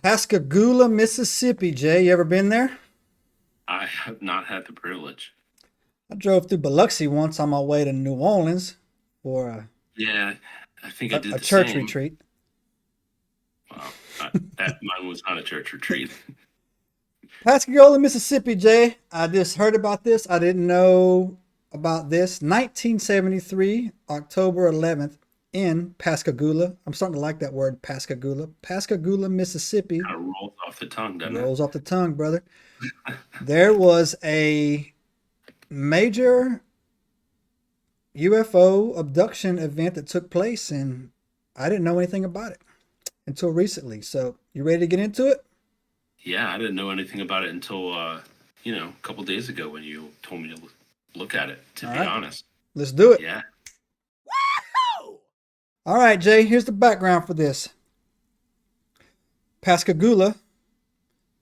Pascagoula, Mississippi. Jay, you ever been there? I have not had the privilege. I drove through Biloxi once on my way to New Orleans for Yeah, I think I a did the church same. retreat. Wow, mine was not a church retreat. Pascagoula, Mississippi, Jay. I just heard about this. I didn't know about this. 1973, October 11th, in Pascagoula. I'm starting to like that word, Pascagoula. Pascagoula, Mississippi. Kind of rolls off the tongue, doesn't it? Rolls off the tongue, brother. There was a major UFO abduction event that took place, and I didn't know anything about it until recently. So, you ready to get into it? Yeah, I didn't know anything about it until a couple days ago when you told me to look at it. To All be right, honest, let's do it. yeah, All right, Jay, here's the background for this. Pascagoula,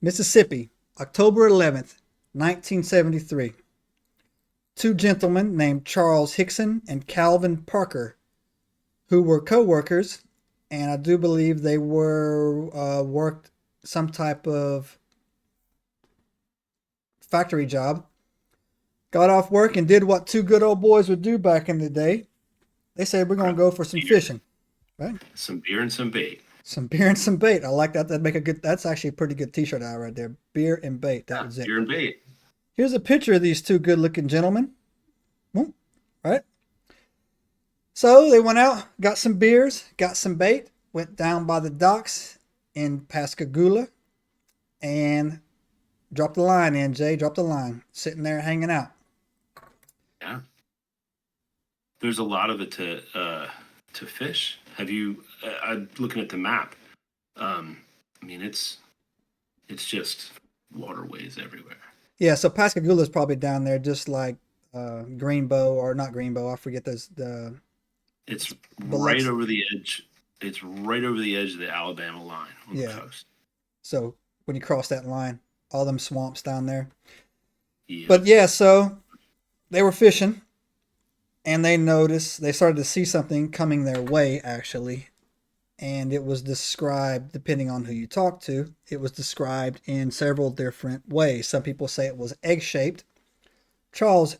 Mississippi, October 11th, 1973. Two gentlemen named Charles Hickson and Calvin Parker, who were co-workers, and I do believe they were worked some type of factory job, got off work and did what two good old boys would do back in the day. They said, we're going to grab go for some beer, fishing, right? some beer and some bait. Some beer and some bait. I like that. That's actually a pretty good t-shirt out right there. Beer and bait. That Yeah, was it. beer and bait. Here's a picture of these two good looking gentlemen. Right? So they went out, got some beers, got some bait, went down by the docks in Pascagoula and dropped the line in, Jay. Dropped the line. Sitting there hanging out. Yeah, there's a lot of it to fish. Have you? I'm looking at the map. I mean, it's just waterways everywhere. Yeah, so Pascagoula is probably down there just like Greenbow or not Greenbow. I forget the It's right Biloxi. over the edge. It's right over the edge of the Alabama line on the Yeah. coast. So when you cross that line, all them swamps down there. Yep. But yeah, so they were fishing and they started to see something coming their way actually. And it was described, depending on who you talk to, it was described in several different ways. Some people say it was egg shaped. Charles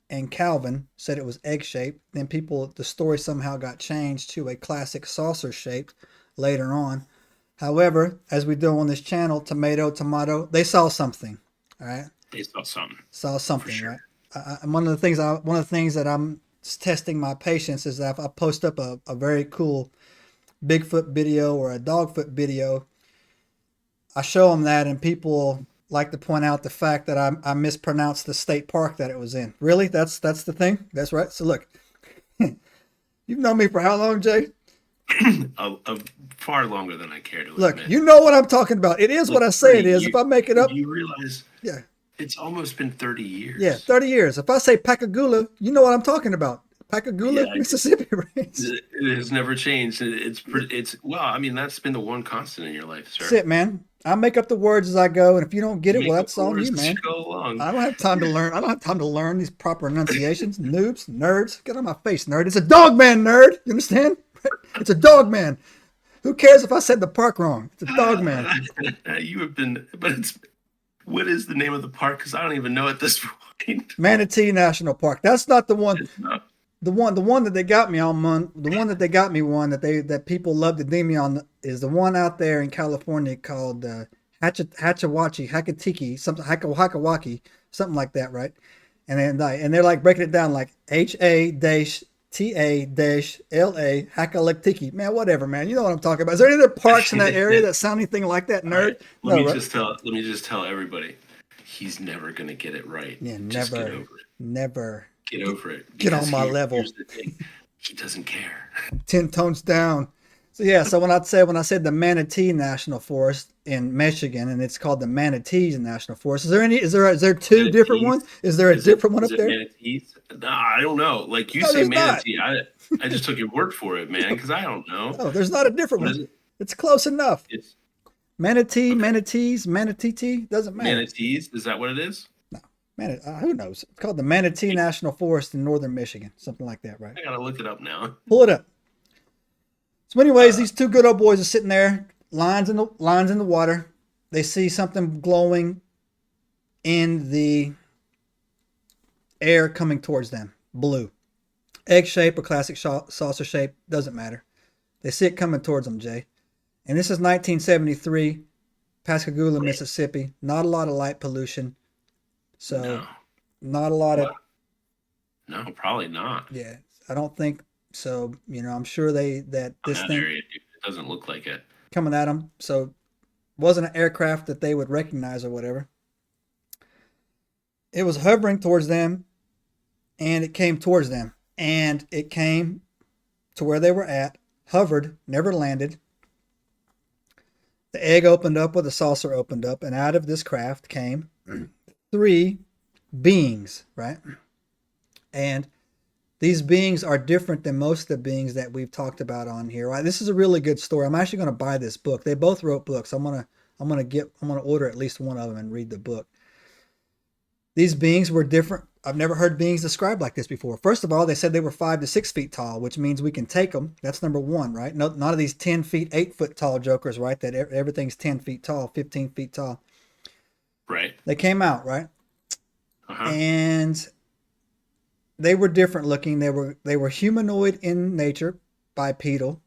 and Calvin said it was egg shaped. Then the story somehow got changed to a classic saucer shaped later on. However, as we do on this channel, tomato, tomato, they saw something. All right, They saw something saw for something. Right. sure. One of the things that I'm testing my patience is that if I post up a very cool Bigfoot video or a Dogfoot video, I show them that, and people like to point out the fact that I mispronounced the state park that it was in. Really, that's the thing. That's right. So look, you've known me for how long, Jay? Far longer than I care to Look, admit. you know what I'm talking about. It is what Look, I say it Bree, is. you If I make it up, you realize yeah, it's almost been 30 yeah, years. 30 years. If I say Pascagoula, you know what I'm talking about. Yeah, Pascagoula, Mississippi, right? it has never changed. It's well, I mean, that's been the one constant in your life, That's sir. it, man. I make up the words as I go, and if you don't get You it, well, make up that's the on words you, as you man. go along. I don't have time to learn. I don't have time to learn these proper enunciations. Noobs, nerds, get on my face, nerd. It's a dog man, nerd. You understand? It's a dog man. Who cares if I said the park wrong? It's a dog man. You have been, but it's what is the name of the park? Because I don't even know at this point. Manatee National Park. That's not the one. It's not. The one that they got me on. The one that they got me one that people love to ding me on is the one out there in California called Hachawachi, Hakatiki, something Hakawaki, something like that, right? And they're like breaking it down like HA-TA-LA Hakalaktiki. Man, whatever, man. You know what I'm talking about. Is there any other parks in that area that sound anything like that, All right. nerd? No, right? Let me just tell everybody, he's never gonna get it right. Yeah, Just get never, over it. never. Get Get, over it. get on Because my level. here's the thing. He doesn't care. 10 tones down. So yeah, so when I said the Manatee National Forest in Michigan, and it's called the Manatees National Forest. Is there two different Manatees. ones? Is there a different one Is up it there? manatees? Nah, I don't know. Like you No, say there's not. manatee. I just took your word for it, man, because I don't know. No, there's not a different What one. is it? It's close enough. It's Manatee, okay. manatees, manatee doesn't matter. Manatees. Is that what it is? No, who knows? It's called the Manatee I National Forest in northern Michigan, something like that, right? gotta look it up now. Pull it up. So, anyways, Uh, these two good old boys are sitting there. lines in the water. They see something glowing in the air coming towards them. Blue. Egg shape or classic saucer shape, doesn't matter. They see it coming towards them, Jay. And this is 1973, Pascagoula, Right. Mississippi. Not a lot of light pollution. So, No. not a lot of, What? No, probably not. yeah, I don't think so. I'm sure that On this that thing area, dude. It doesn't look like it. coming at them. So, wasn't an aircraft that they would recognize or whatever. It was hovering towards them and it came towards them. And it came to where they were at, hovered, never landed. The egg opened up or the saucer opened up, and out of this craft came three beings, right? And these beings are different than most of the beings that we've talked about on here. Right? This is a really good story. I'm actually going to buy this book. They both wrote books. I'm gonna order at least one of them and read the book. These beings were different. I've never heard beings described like this before. First of all, they said they were 5 to 6 feet tall, which means we can take them. That's number one, right? No, none of these 10 feet, 8 foot tall jokers, right? That everything's 10 feet tall, 15 feet tall. Right. They came out, right? Uh-huh. And they were different looking. They were humanoid in nature, bipedal.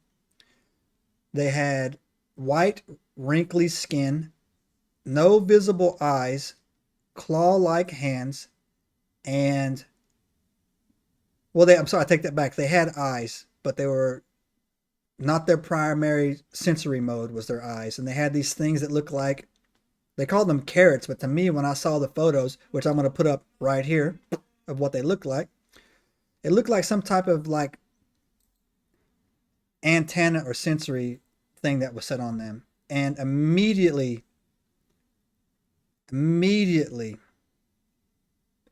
They had white, wrinkly skin, no visible eyes, claw-like hands, and I'm sorry, I take that back. They had eyes, but they were not their primary sensory mode was their eyes, and they had these things that look like they called them carrots, but to me, when I saw the photos, which I'm going to put up right here of what they looked like, it looked like some type of like antenna or sensory thing that was set on them. And immediately,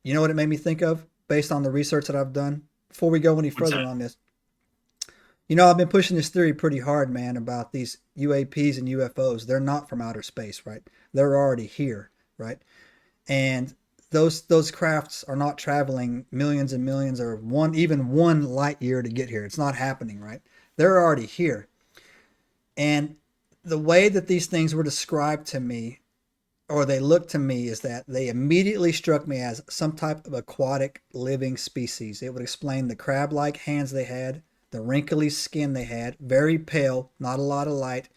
you know what it made me think of based on the research that I've done? Before we go any What's further that? on this, I've been pushing this theory pretty hard, man, about these UAPs and UFOs. They're not from outer space, right? They're already here, right? And those crafts are not traveling millions and millions or even one light year to get here. It's not happening, right? They're already here. And the way that these things were described to me, or they looked to me, is that they immediately struck me as some type of aquatic living species. It would explain the crab-like hands they had, the wrinkly skin they had, very pale, not a lot of light,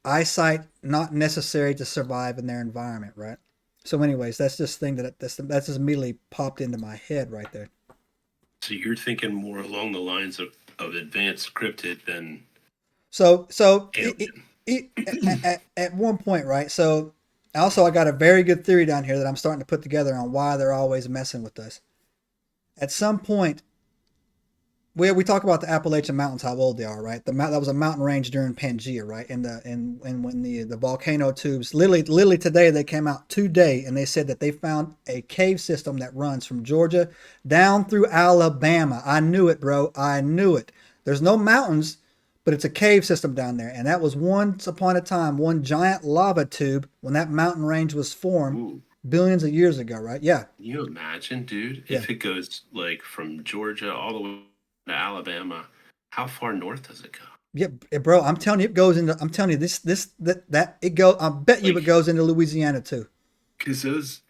eyesight not necessary to survive in their environment, right? So, anyways, that's just thing that's just immediately popped into my head right there. So you're thinking more along the lines of advanced cryptid than So alien. at one point, right? So, also I got a very good theory down here that I'm starting to put together on why they're always messing with us. At some point, we talk about the Appalachian Mountains, how old they are, right? That was a mountain range during Pangea, right? And when the volcano tubes, literally today they came out today and they said that they found a cave system that runs from Georgia down through Alabama. I knew it, bro. I knew it. There's no mountains, but it's a cave system down there, and that was once upon a time one giant lava tube when that mountain range was formed Ooh. billions of years ago, right? Yeah, Can you imagine, dude, yeah. if it goes like from Georgia all the way to Alabama, how far north does it go? Yeah, bro, I'm telling you, it goes into. I'm telling you, that it go. I bet you it Like, goes into Louisiana too, because those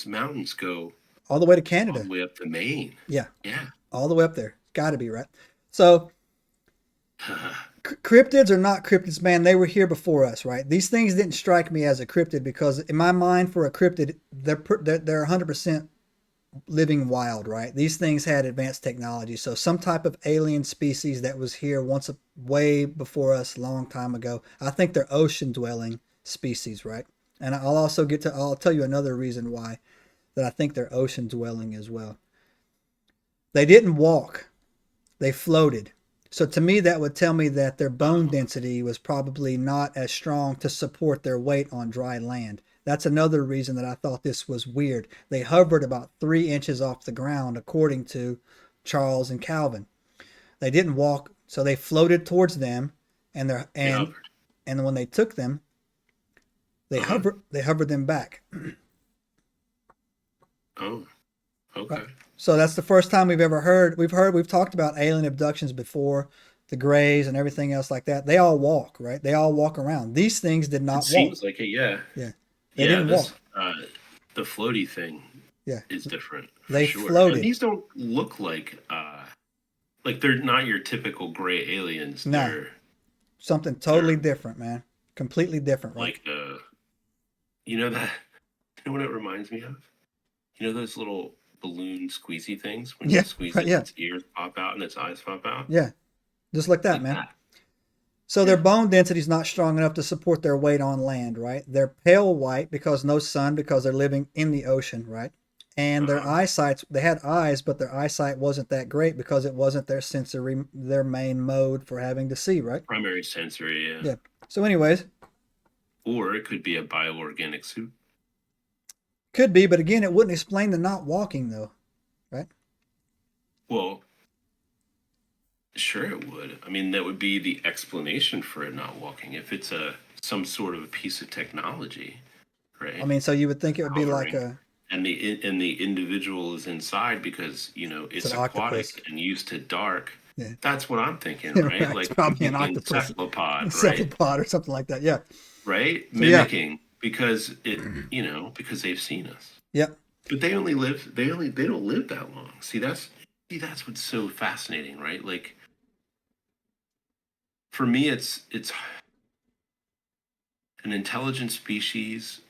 mountains go all the way to all Canada. the way up to Maine. Yeah, Yeah. all the way up there. Got to be right. So cryptids are not cryptids, man. They were here before us, right? These things didn't strike me as a cryptid because, in my mind, for a cryptid, they're 100% living wild, right? These things had advanced technology, so some type of alien species that was here way before us, a long time ago. I think they're ocean-dwelling species, right? And I'll tell you another reason why that I think they're ocean-dwelling as well. They didn't walk; they floated. So to me, that would tell me that their bone density was probably not as strong to support their weight on dry land. That's another reason that I thought this was weird. They hovered about 3 inches off the ground, according to Charles and Calvin. They didn't walk, so they floated towards them, and they They and hovered. and when they took them, Uh-huh. they hovered them back. Oh, Right. okay. So that's the first time we've talked about alien abductions before. the grays and everything else like that, they all walk, right? They all walk around. These things did It not walk. seems like it, yeah. Yeah. They Yeah, didn't this walk. the floaty thing Yeah. is different for They sure. And floated. these don't look like they're not your typical gray aliens. Nah. Something totally They're different, man. Completely different, right? like you know that you know what it reminds me of? You know those little balloon squeezy things when you Yeah. squeeze Right. it, Yeah. its ears pop out and its eyes pop out? Yeah. Just like that, Like man. that. So their Yeah. bone density is not strong enough to support their weight on land, right? They're pale white because no sun, because they're living in the ocean, right? And their Uh-huh. eyesight, they had eyes, but their eyesight wasn't that great because it wasn't their main mode for having to see, right? Primary sensory, yeah. Yeah. So, anyways, Or it could be a bioorganic soup. could be, but again, it wouldn't explain the not walking, though, right? Well, sure it would. I mean, that would be the explanation for it not walking. If it's some sort of a piece of technology, I right? mean, so you would think it would be like Hovering. And the individual is inside because it's it's an octopus. aquatic and used to dark. Yeah. That's what I'm thinking, Right. right? It's Like I'm probably an thinking octopus, cephalopod, right? cephalopod or something like that. Yeah. Right? So, yeah. Mimicking because because they've seen us. Yep. But they don't live that long. See that's what's so fascinating, right? Like for me it's an intelligent species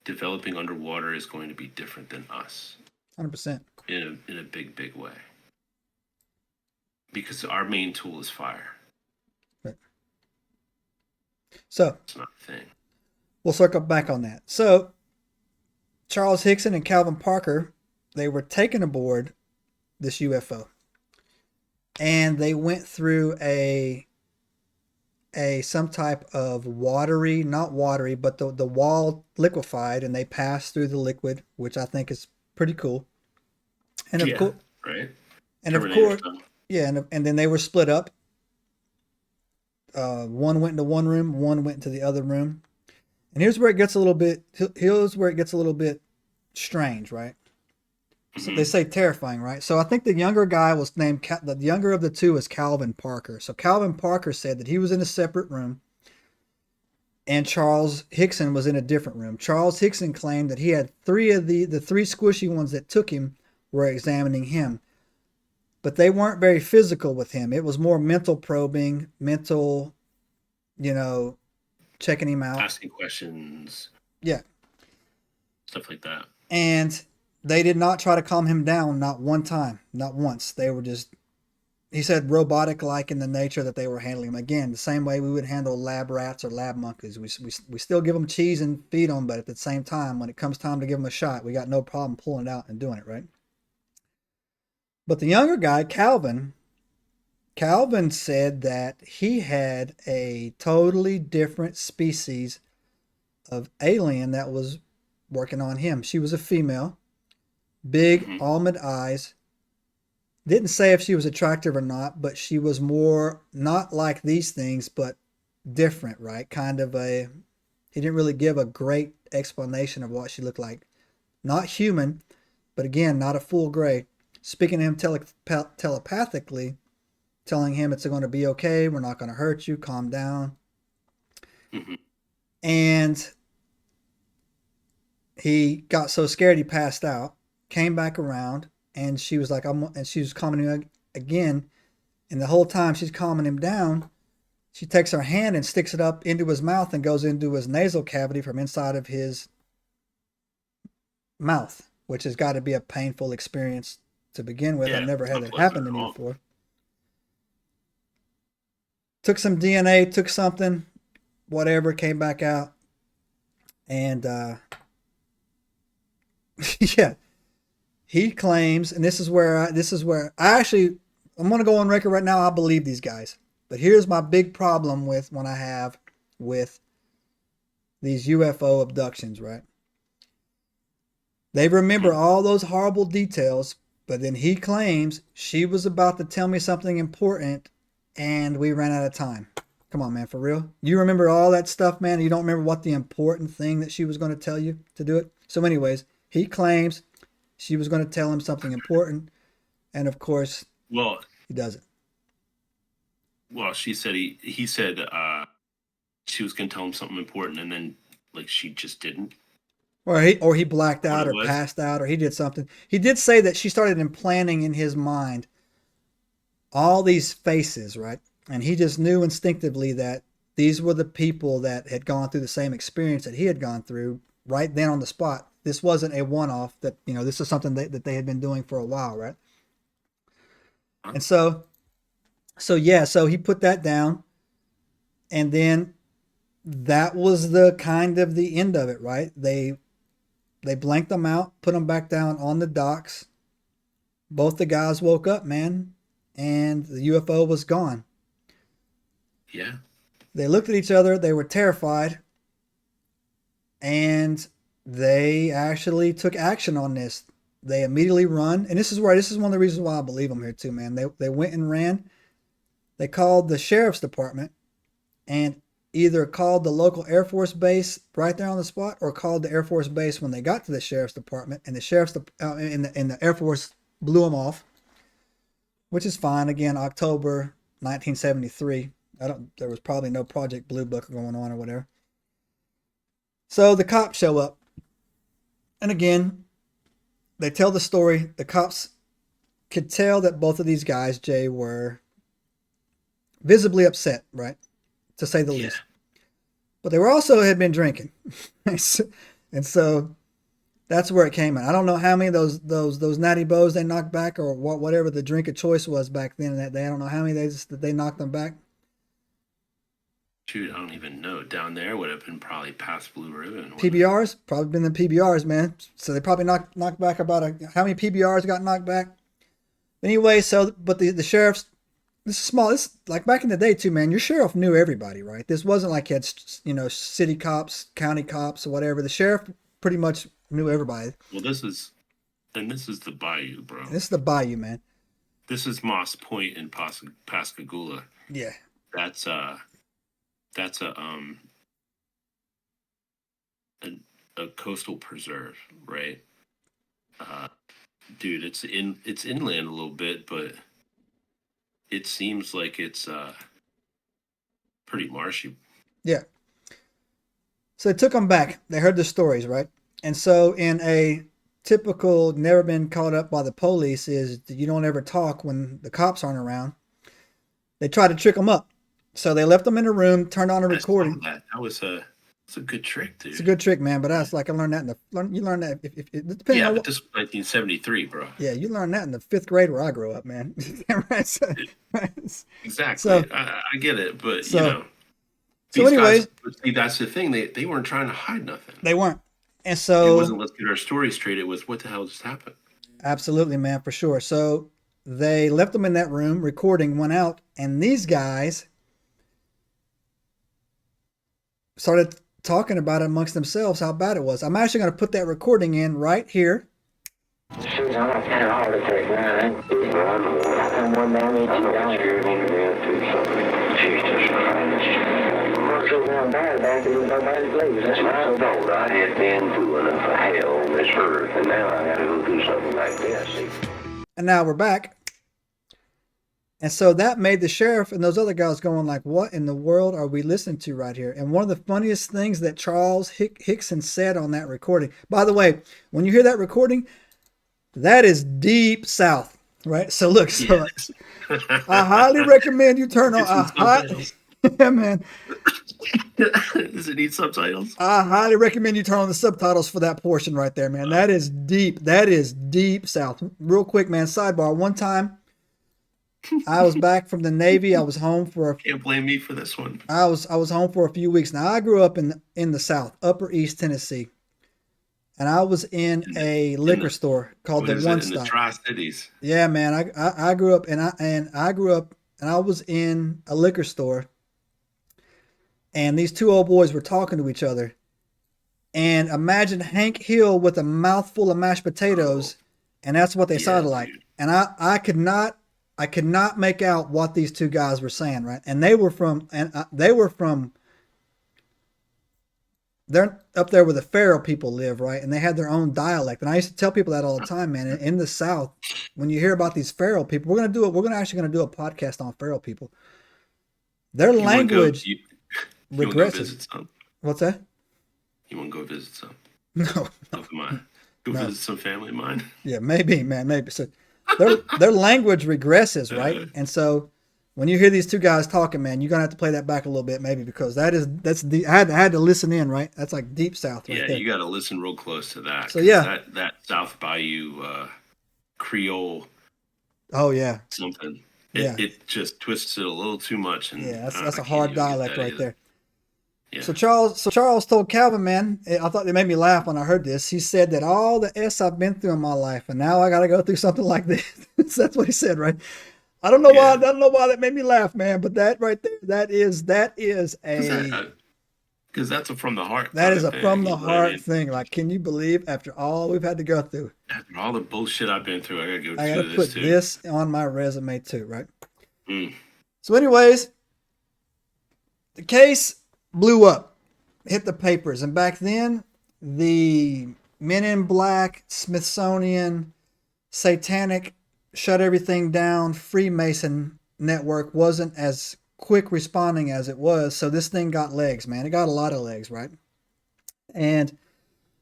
developing underwater is going to be different than us 100%. in a big way because our main tool is fire. Right. So, It's not a thing. we'll circle back on that. So, Charles Hickson and Calvin Parker, they were taken aboard this UFO, and they went through a some type of watery, not watery, but the wall liquefied, and they passed through the liquid, which I think is pretty cool. And of Yeah, course, right. and of Terminator course, stuff. yeah, and then they were split up. One went into one room, one went into the other room. And here's where it gets a little bit. Here's where it gets a little bit strange, right? So they say terrifying, right? So I think the younger guy was named. The younger of the two is Calvin Parker. So Calvin Parker said that he was in a separate room, and Charles Hickson was in a different room. Charles Hickson claimed that he had three of the three squishy ones that took him were examining him, but they weren't very physical with him. It was more mental probing, mental, checking him out. Asking questions. Yeah. Stuff like that. And they did not try to calm him down, not one time, not once. They were just, he said, robotic like in the nature that they were handling him. Again, the same way we would handle lab rats or lab monkeys. We still give them cheese and feed them, but at the same time, when it comes time to give them a shot, we got no problem pulling it out and doing it, right? But the younger guy, Calvin said that he had a totally different species of alien that was working on him. She was a female, big almond eyes. Didn't say if she was attractive or not, but she was more not like these things, but different, right? Kind of he didn't really give a great explanation of what she looked like. Not human, but again, not a full gray. Speaking to him telepathically, telling him it's going to be okay, we're not going to hurt you, calm down. Mm-hmm. And he got so scared he passed out, came back around, and she was like, and she was calming him again. And the whole time she's calming him down, she takes her hand and sticks it up into his mouth and goes into his nasal cavity from inside of his mouth, which has got to be a painful experience to begin with. Yeah, I've never had not it happen to pleasant at me all. before. Took some DNA, took something, whatever, came back out. And yeah, he claims, and this is where I actually, I'm going to go on record right now. I believe these guys, but here's my big problem with when I have with these UFO abductions, right? They remember all those horrible details, but then he claims she was about to tell me something important and we ran out of time. Come on, man, for real? You remember all that stuff, man? You don't remember what the important thing that she was going to tell you to do it? So anyways, he claims she was going to tell him something important, and of course, Well, he doesn't. Well, she said he said she was gonna tell him something important, and then like she just didn't. Or he blacked What out it or was? passed out or he did something. He did say that she started implanting in his mind all these faces, right? And he just knew instinctively that these were the people that had gone through the same experience that he had gone through right then on the spot. This wasn't a one-off. That this is something that they had been doing for a while, right? Huh? And so he put that down, and then that was the kind of the end of it, right? They blanked them out, put them back down on the docks. Both the guys woke up, man, and the UFO was gone. Yeah. They looked at each other, they were terrified, and they actually took action on this. They immediately run, and this is one of the reasons why I believe them here too, man. They went and ran. They called the sheriff's department and either called the local Air Force base right there on the spot, or called the Air Force base when they got to the sheriff's department, and the and the Air Force blew them off, which is fine. Again, October 1973. There was probably no Project Blue Book going on or whatever. So the cops show up, and again, they tell the story. The cops could tell that both of these guys, Jay, were visibly upset, right, to say the least. But they were also had been drinking, and so that's where it came in. I don't know how many of those natty bows they knocked back, or whatever the drink of choice was back then. That day, I don't know how many they knocked them back. Shoot, I don't even know. Down there would have been probably past Blue Ribbon. PBRs, probably been the PBRs, man. So they probably knocked back how many PBRs got knocked back? Anyway, but the sheriffs, this is small. This like back in the day too, man. Your sheriff knew everybody, right? This wasn't like you had city cops, county cops, or whatever. The sheriff pretty much knew everybody. Well, this is the Bayou, bro. This is the Bayou, man. This is Moss Point in Pascagoula. Yeah. That's a coastal preserve, right? Dude, it's inland a little bit, but it seems like it's pretty marshy. Yeah. So they took them back. They heard the stories, right? And so in a typical never been caught up by the police is you don't ever talk when the cops aren't around. They tried to trick them up. So they left them in a room, turned on a recording. That was a good trick, dude. It's a good trick, man. But that's like I learned that you learn that if depending on but this was 1973, bro. Yeah, you learned that in the 5th grade where I grew up, man. Right? Exactly. So, I get it, but so anyway, see, that's the thing. They weren't trying to hide nothing. They weren't, and so it wasn't. Let's get our story straight. It was what the hell just happened. Absolutely, man, for sure. So they left them in that room. Recording went out, and these guys started talking about it amongst themselves how bad it was. I'm actually going to put that recording in right here. Shoot, I'm not kind of hard to take, man. I'm one damage and down. Jesus Christ. So going back and nobody believes. That's what I thought. I had been through enough of hell on this earth, and now I got to go through something like this. And now we're back. And so that made the sheriff and those other guys going like, what in the world are we listening to right here? And one of the funniest things that Charles Hickson said on that recording, by the way, when you hear that recording, that is deep south, right? So look, I highly recommend you turn on, yeah, man. Does it need subtitles? I highly recommend you turn on the subtitles for that portion right there, man. That is deep. That is deep south. Real quick, man, sidebar. One time, I was back from the Navy. I was home for. Can't blame me for this one. I was home for a few weeks. Now I grew up in the South, Upper East Tennessee, and I was in a liquor store called the One Stop. In the Tri-Cities. Yeah, man. I grew up and I was in a liquor store, and these two old boys were talking to each other, and imagine Hank Hill with a mouthful of mashed potatoes, and that's what they sounded like. And I could not make out what these two guys were saying, right? And they're up there where the Pharaoh people live, right? And they had their own dialect. And I used to tell people that all the time, man. In the South, when you hear about these Pharaoh people, we're actually gonna do a podcast on Pharaoh people. Their You want to go? language You want to go regresses. visit some? What's that? You want to go visit some No, of mine? Go no. visit some family of mine. Yeah, maybe, man, maybe. So their language regresses, right? And so when you hear these two guys talking, man, you're gonna have to play that back a little bit, maybe, because that's the I had to listen in, right? That's like deep South, right Yeah, there. you got to listen real close to that. So 'Cause yeah. that South Bayou Creole Oh yeah, something. yeah, It just twists it a little too much, and yeah. That's I a can't hard even get dialect that right either. there. Yeah. So Charles told Calvin, man, I thought it made me laugh when I heard this. He said that all the S I've been through in my life, and now I got to go through something like this. That's what he said, right? I don't know why. I don't know why that made me laugh, man. But that right there, that is a Because that's a from the heart. that is kind a of from thing, the you know what I heart mean? thing. Like, can you believe after all we've had to go through, After all the bullshit I've been through, I gotta go I got to through put this too. this on my resume too, right? Mm. So, anyways, the case blew up, hit the papers, and back then, the Men in Black, Smithsonian, Satanic, shut everything down, Freemason network wasn't as quick responding as it was. So this thing got legs, man. It got a lot of legs, right? And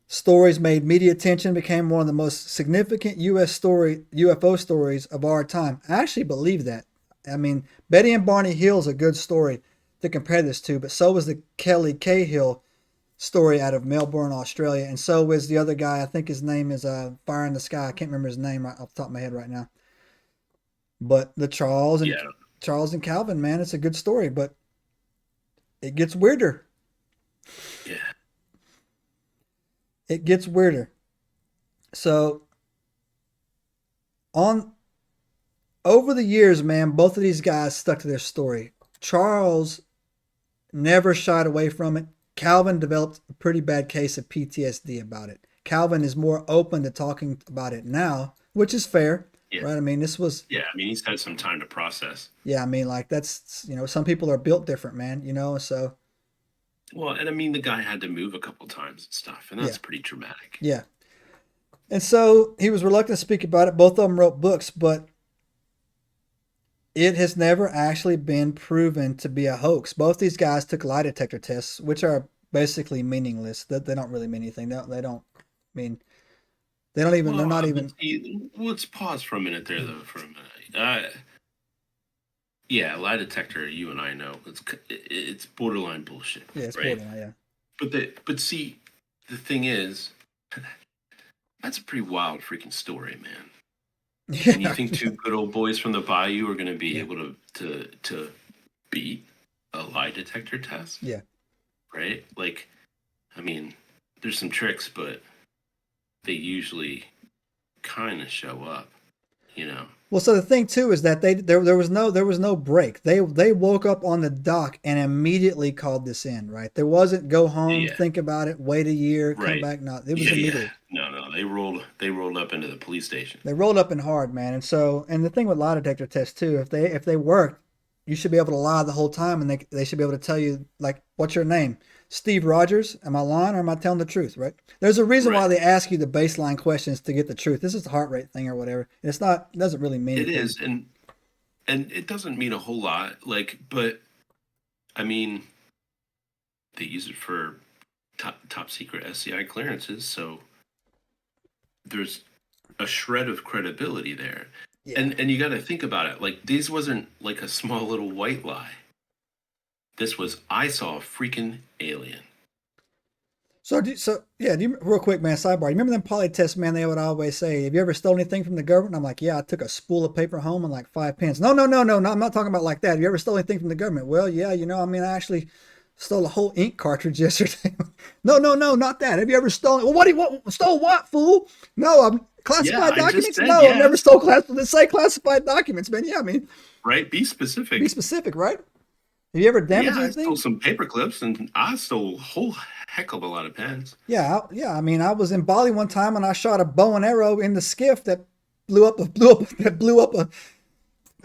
stories made media attention, became one of the most significant UFO stories of our time. I actually believe that. I mean, Betty and Barney Hill's a good story to compare this to, but so was the Kelly Cahill story out of Melbourne, Australia, and so was the other guy. I think his name is Fire in the Sky. I can't remember his name right off the top of my head right now. But the Charles and Calvin, man, it's a good story, but it gets weirder. Yeah. It gets weirder. So over the years, man, both of these guys stuck to their story. Charles never shied away from it. Calvin developed a pretty bad case of PTSD about it. Calvin is more open to talking about it now, which is fair, right? I mean, this was... Yeah, I mean, he's had some time to process. Yeah, I mean, like, that's, some people are built different, man, so... Well, and I mean, the guy had to move a couple times and stuff, and that's pretty dramatic. Yeah. And so he was reluctant to speak about it. Both of them wrote books, but it has never actually been proven to be a hoax. Both these guys took lie detector tests, which are basically meaningless. They don't really mean anything. They don't mean... They don't even... Well, they're not even... Let's pause for a minute there, though, for a minute. Yeah, lie detector, you and I know, it's borderline bullshit. Yeah, it's right? borderline, yeah. But see, the thing is, that's a pretty wild freaking story, man. Yeah. And you think two good old boys from the bayou are going to be able to beat a lie detector test? Yeah. Right? Like, I mean, there's some tricks, but they usually kind of show up, Well, so the thing too is that there was no break. They woke up on the dock and immediately called this in, right? There wasn't go home, think about it, wait a year, come back. No, it was immediately. No, they rolled up into the police station. They rolled up in hard, man. And so, and the thing with lie detector tests too, if they work, you should be able to lie the whole time, and they should be able to tell you, like, what's your name? Steve Rogers. Am I lying or am I telling the truth? Right? There's a reason why they ask you the baseline questions to get the truth. This is the heart rate thing or whatever. It's not. It doesn't really mean anything. It is, and it doesn't mean a whole lot. Like, but I mean, they use it for top secret SCI clearances, so there's a shred of credibility there. Yeah. And you got to think about it. Like, this wasn't like a small little white lie. This was, I saw a freaking alien. So real quick, man, sidebar. You remember them poly tests, man? They would always say, have you ever stolen anything from the government? I'm like, yeah, I took a spool of paper home and like 5 pence. No, I'm not talking about like that. Have you ever stolen anything from the government? Well, yeah, I actually stole a whole ink cartridge yesterday. No, not that. Have you ever stolen? Well, stole what, fool? No, I'm classified documents. No, yes. I never stole classified documents, man. Yeah, I mean. Right, be specific. Be specific, right? Have you ever damaged anything? I stole some paper clips, and I stole a whole heck of a lot of pens. Yeah. I mean, I was in Bali one time, and I shot a bow and arrow in the skiff that blew up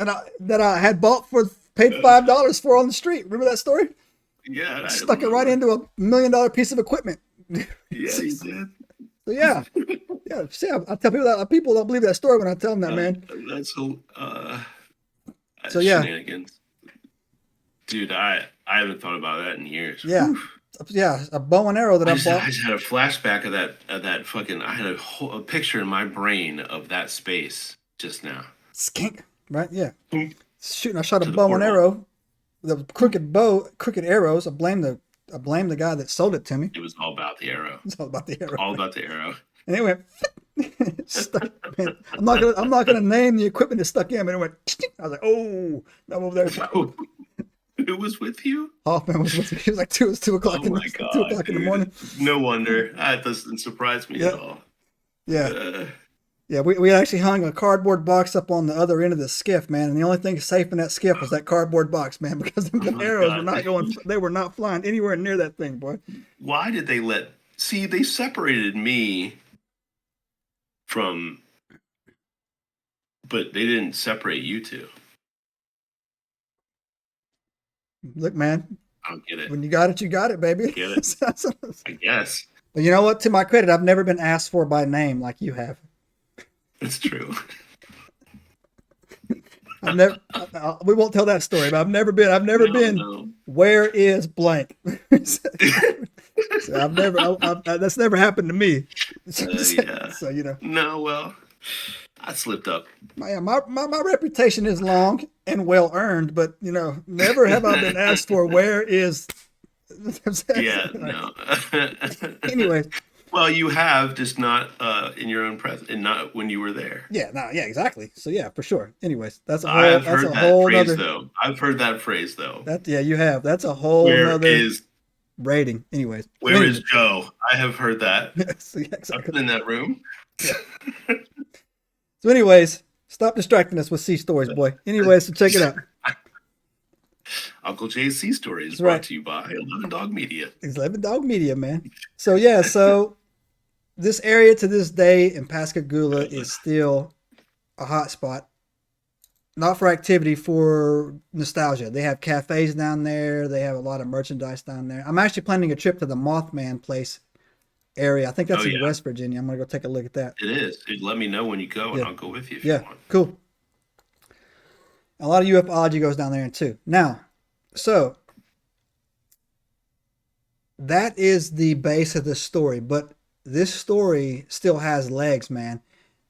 that I had bought paid $5 for on the street. Remember that story? Yeah. Stuck it right into $1 million piece of equipment. Yeah, you did. So yeah. See, I tell people that people don't believe that story when I tell them that, man. That's so yeah. Shenanigans. Dude, I haven't thought about that in years. Yeah. Whew. Yeah, a bow and arrow that I I bought. just had a flashback of that fucking. I had a picture in my brain of that space just now. Skink. Right? Yeah. Boom. Shooting, I shot a To the bow and portal. arrow. The crooked arrows. I blame the guy that sold it to me. It was all about the arrow. It's all about the arrow. All about the arrow. And it went stuck. Man, I'm not gonna name the equipment that stuck in, but it went. I was like, oh, I'm over there. Oh, who was with you? Hoffman was with me. He was like it was 2:00 Oh my god, 2:00 in the dude. morning. No wonder. That doesn't surprise me at all. Yeah. Yeah, we actually hung a cardboard box up on the other end of the skiff, man, and the only thing safe in that skiff was that cardboard box, man, because the my arrows God. were not going. They were not flying anywhere near that thing, boy. Why did they let? See, they separated me from, but they didn't separate you two. Look, man, I don't get it. when you got it, baby. Get it. I guess But you know what? To my credit, I've never been asked for by name like you have. it's true. I've never. We won't tell that story, but I've never been. No. Where is blank? So I've never. That's never happened to me. Yeah. So you know. No, well, I slipped up. My reputation is long and well earned, but you know, never have I been asked for where is. Yeah, no. Anyway. Well, you have, just not in your own presence, and not when you were there. Yeah, no, yeah, exactly. So yeah, for sure. Anyways, that's a whole. I've That's heard a that whole phrase other. though. I've heard that phrase though. That yeah, you have. That's a whole Where other is rating. Anyways, where is Joe? I have heard that. Yes, yeah, I've exactly. been in that room. So, anyways, stop distracting us with sea stories, boy. Anyways, so check it out. Uncle Jay's Sea Stories That's brought right. to you by 11 Dog Media. It's 11 Dog Media, man. So yeah, so this area to this day in Pascagoula is still a hot spot. Not for activity, for nostalgia. They have cafes down there. They have a lot of merchandise down there. I'm actually planning a trip to the Mothman place area. I think that's Oh, in yeah. West Virginia. I'm gonna go take a look at that. It is. Dude, let me know when you go, and Yeah. I'll go with you if Yeah, you want. cool. A lot of ufology goes down there too. Now, so that is the base of the story, but this story still has legs, man.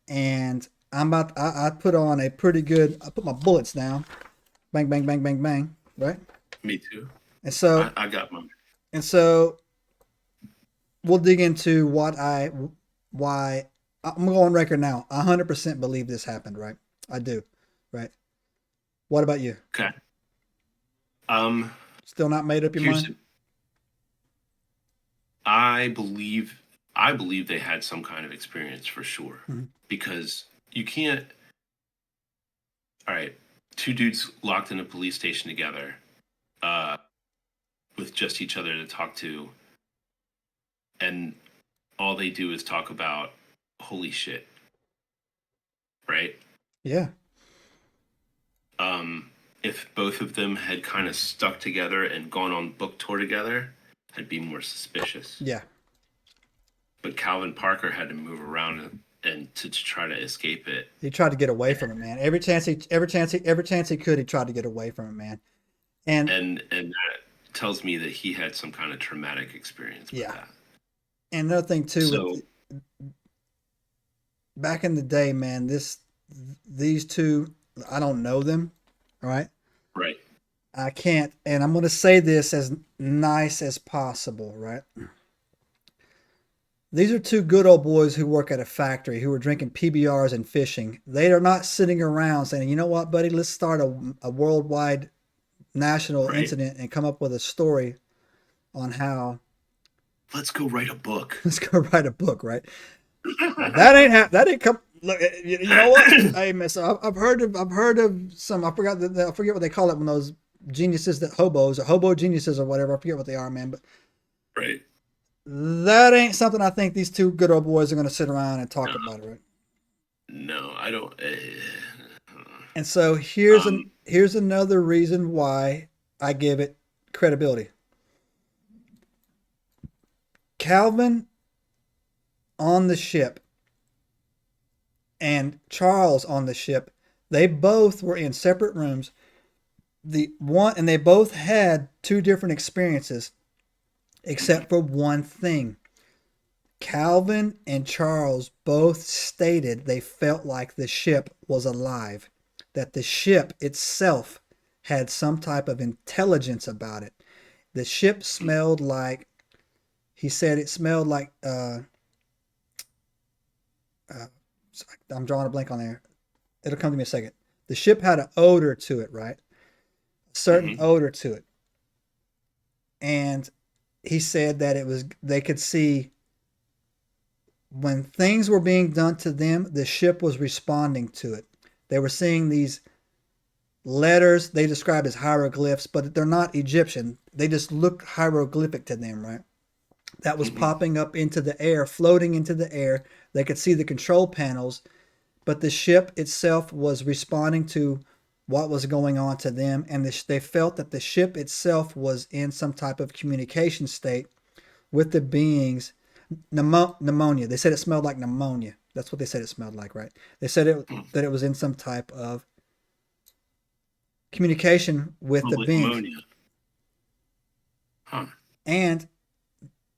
And I put on a pretty good. I put my bullets down, bang, bang, bang, bang, bang, right? Me too. And so I got mine. we'll dig into why I'm going on record now. 100% believe this happened, right? I do, right? What about you? Okay. Still not made up your Here's mind? I believe they had some kind of experience for sure, Mhm. because you can't. All right, two dudes locked in a police station together, with just each other to talk to, and all they do is talk about holy shit, right? Yeah. If both of them had kind of stuck together and gone on book tour together, I'd be more suspicious. Yeah. But Calvin Parker had to move around and to try to escape it. He tried to get away from it, man. Every chance he could, he tried to get away from it, man. And that tells me that he had some kind of traumatic experience with Yeah. that. and another thing too, So back in the day, man, these two, I don't know them, right? right. I can't, and I'm going to say this as nice as possible, right? These are two good old boys who work at a factory who are drinking PBRs and fishing. They are not sitting around saying, you know what, buddy, let's start a worldwide national Right. incident and come up with a story on how Let's go write a book. let's go write a book, right? That ain't come. Look, you know what? Hey, man, so I've heard of some. I forget what they call it when those geniuses that hobo geniuses or whatever. I forget what they are, man. But Right. that ain't something I think these two good old boys are going to sit around and talk about, right? No, I don't. And so here's another reason why I give it credibility. Calvin on the ship and Charles on the ship, they both were in separate rooms they both had two different experiences, except for one thing. Calvin and Charles both stated they felt like the ship was alive, that the ship itself had some type of intelligence about it. The ship smelled like, he said it smelled like, uh, I'm drawing a blank on there. It'll come to me in a second. The ship had an odor to it, right? A certain odor to it. And he said that they could see when things were being done to them, the ship was responding to it. They were seeing these letters they describe as hieroglyphs, but they're not Egyptian. They just look hieroglyphic to them, right? That was popping up into the air, floating into the air. They could see the control panels, but the ship itself was responding to what was going on to them, and they felt that the ship itself was in some type of communication state with the beings. Pneumonia. They said it smelled like pneumonia. That's what they said it smelled like, right? They said that it was in some type of communication with the beings. Pneumonia. Huh. And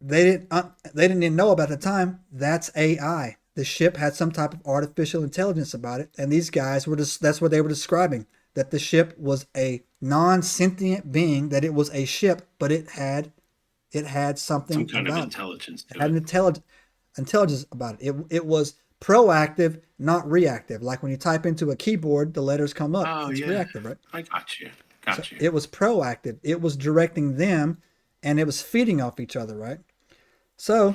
they didn't even know about the time that's AI. The ship had some type of artificial intelligence about it, and these guys were that's what they were describing, that the ship was a non-sentient being, that it was a ship, but it had something Some kind about of intelligence. it. It had an intelligence about it. It was proactive, not reactive. Like when you type into a keyboard, the letters come up. Oh, it's yeah. reactive, right? I got you. It was proactive. It was directing them, and it was feeding off each other, right? So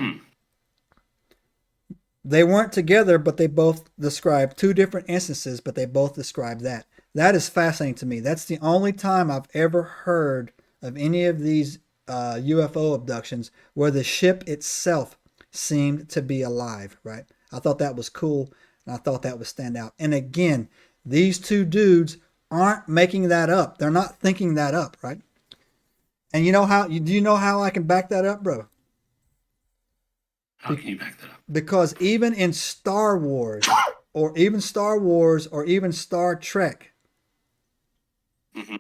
they weren't together, but they both described two different instances, but they both described that. That is fascinating to me. That's the only time I've ever heard of any of these UFO abductions where the ship itself seemed to be alive, right? I thought that was cool, and I thought that would stand out. And again, these two dudes aren't making that up. They're not thinking that up, right? And you know how? Do you know how I can back that up, bro? How can you back that up? Because even in Star Wars, or even Star Trek,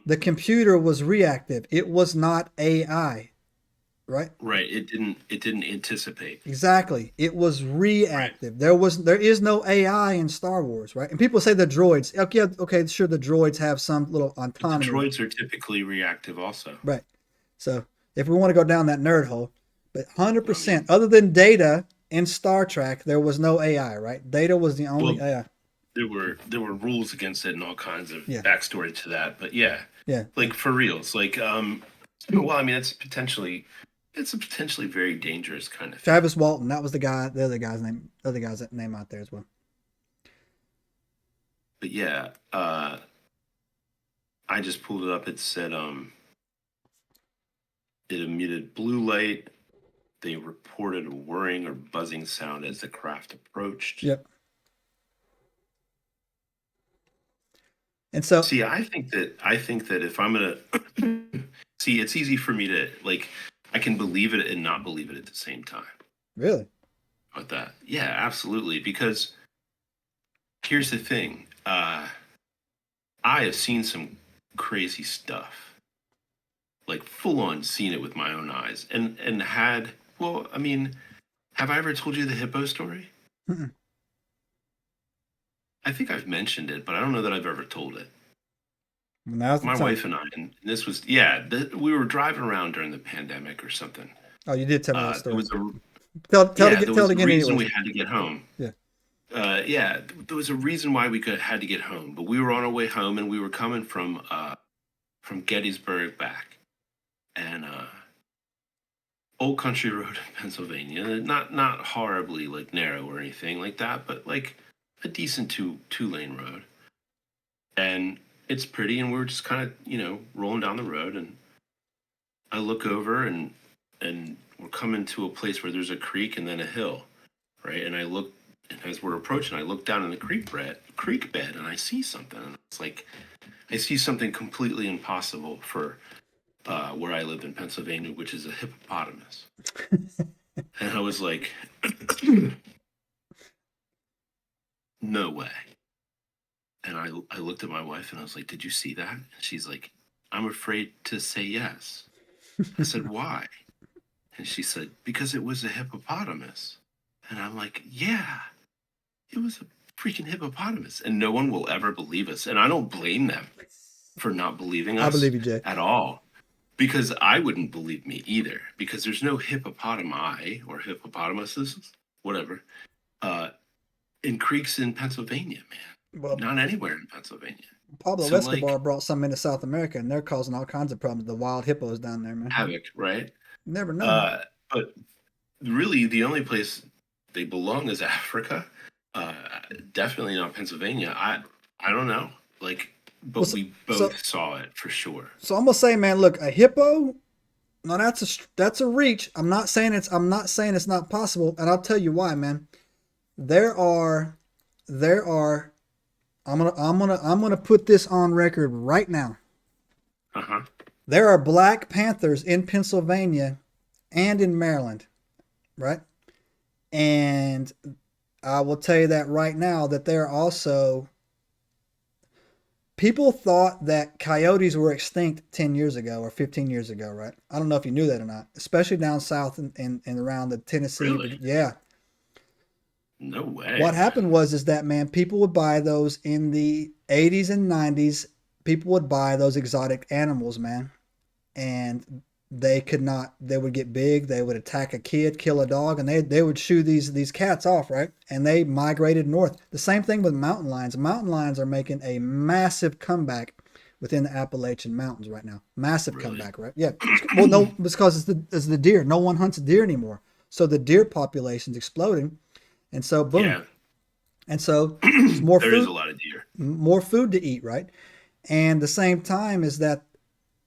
the computer was reactive. It was not AI, right? Right. It didn't anticipate. Exactly. It was reactive. Right. There is no AI in Star Wars, right? And people say the droids. Okay, sure, the droids have some little autonomy. The droids are typically reactive also. Right. So if we want to go down that nerd hole, but 100%, other than Data in Star Trek, there was no AI, right? Data was the only AI. There were rules against it and all kinds of backstory to that, but yeah, like for reals, like well, I mean, it's a potentially very dangerous kind of thing. Travis Walton, that was the other guy's name out there as well. But yeah, I just pulled it up. It said it emitted blue light. They reported a whirring or buzzing sound as the craft approached. Yep. And so, see, I think that if I'm gonna see, it's easy for me to I can believe it and not believe it at the same time. Really? About that? Yeah, absolutely. Because here's the thing: I have seen some crazy stuff, like full on seen it with my own eyes, and had. Well, I mean, have I ever told you the Hippo story? Mm-mm. I think I've mentioned it, but I don't know that I've ever told it. Now's the my time. Wife and I, and this was we were driving around during the pandemic or something. Oh, you did tell me that story. Tell it again. Reason anyway. we had to get home. Yeah. There was a reason why we had to get home, but we were on our way home, and we were coming from Gettysburg back, and Old Country Road in Pennsylvania, not horribly narrow or anything like that, but a decent two-lane road, and it's pretty, and we're just kind of rolling down the road, and I look over and we're coming to a place where there's a creek and then a hill, right? And I look, and as we're approaching, I look down in the creek bed, and I see something, and it's I see something completely impossible for where I live in Pennsylvania, which is a hippopotamus. And I was like, no way. And I looked at my wife and I was like, did you see that? And she's like, I'm afraid to say yes. I said, why? And she said, because it was a hippopotamus. And I'm like, yeah, it was a freaking hippopotamus. And no one will ever believe us. And I don't blame them for not believing I us believe you, Jay. at all. Because I wouldn't believe me either. Because there's no hippopotami or hippopotamuses, whatever, in creeks in Pennsylvania, man. Well, Not anywhere in Pennsylvania. Pablo So, Escobar like, brought some into South America, and they're causing all kinds of problems. The wild hippos down there, man. havoc, right? You never know. But really, the only place they belong is Africa. Definitely not Pennsylvania. I don't know. Like, but Well, we both saw it for sure. So I'm gonna say, man, look, a hippo. No, that's a reach. I'm not saying it's not possible, and I'll tell you why, man. There are. I'm gonna put this on record right now. Uh-huh. There are Black Panthers in Pennsylvania and in Maryland, right? And I will tell you that right now that there are also people thought that coyotes were extinct 10 years ago or 15 years ago, right? I don't know if you knew that or not, especially down south and around the Tennessee. Really? Yeah. No way. What happened was that, man, people would buy those in the 80s and 90s. People would buy those exotic animals, man. And they would get big. They would attack a kid, kill a dog, and they would shoo these cats off, right? And they migrated north. The same thing with mountain lions. Mountain lions are making a massive comeback within the Appalachian Mountains right now. Massive comeback, right? Yeah. Well, no, because it's the deer. No one hunts deer anymore. So the deer population's exploding. And so, boom. Yeah. And so, more there food. is a lot of deer. More food to eat, right? And the same time is that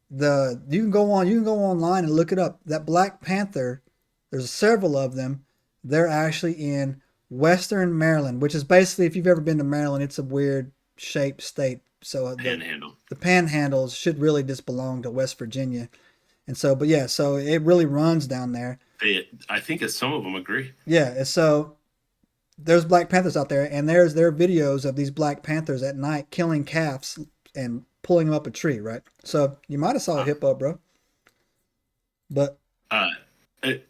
you can go online and look it up. That Black Panther, there's several of them. They're actually in Western Maryland, which is basically, if you've ever been to Maryland, it's a weird shaped state. So Panhandle. The panhandles should really just belong to West Virginia. And so, but yeah, so it really runs down there. I think some of them agree. Yeah, and so there's Black Panthers out there, and there are videos of these Black Panthers at night killing calves and pulling them up a tree, right? So you might have saw a hippo, bro. But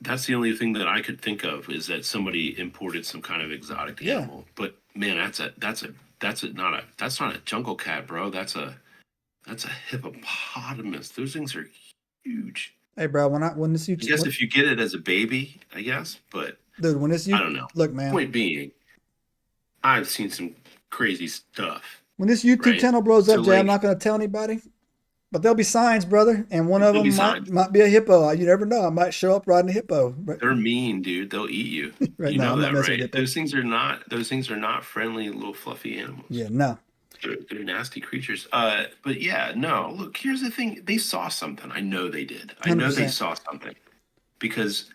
that's the only thing that I could think of is that somebody imported some kind of exotic animal. But man, that's not a jungle cat, bro. That's a hippopotamus. Those things are huge. Hey, bro, when this I guess if you get it as a baby, I guess, but dude, when this I don't know. Look, man. Point being, I've seen some crazy stuff. When this YouTube channel blows up, Jay, I'm not going to tell anybody, but there'll be signs, brother, and one of them might be a hippo. You never know. I might show up riding a hippo. They're mean, dude. They'll eat you. Right you now, know I'm that, not right? Those things are not friendly little fluffy animals. Yeah, no. They're nasty creatures. But yeah, no. Look, here's the thing. They saw something. I know they did. I know they saw something because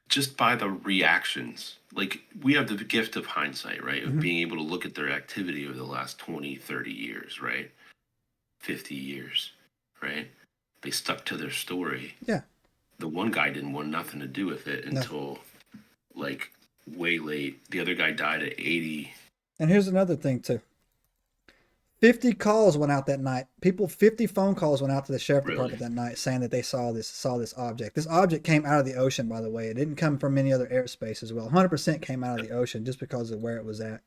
just by the reactions. Like, we have the gift of hindsight, right? Of being able to look at their activity over the last 20, 30 years, right? 50 years, right? They stuck to their story. Yeah. The one guy didn't want nothing to do with it until, like, way late. The other guy died at 80. And here's another thing, too. 50 calls went out that night. 50 phone calls went out to the sheriff department that night saying that they saw this object. This object came out of the ocean, by the way. It didn't come from any other airspace as well. 100% came out of the ocean just because of where it was at.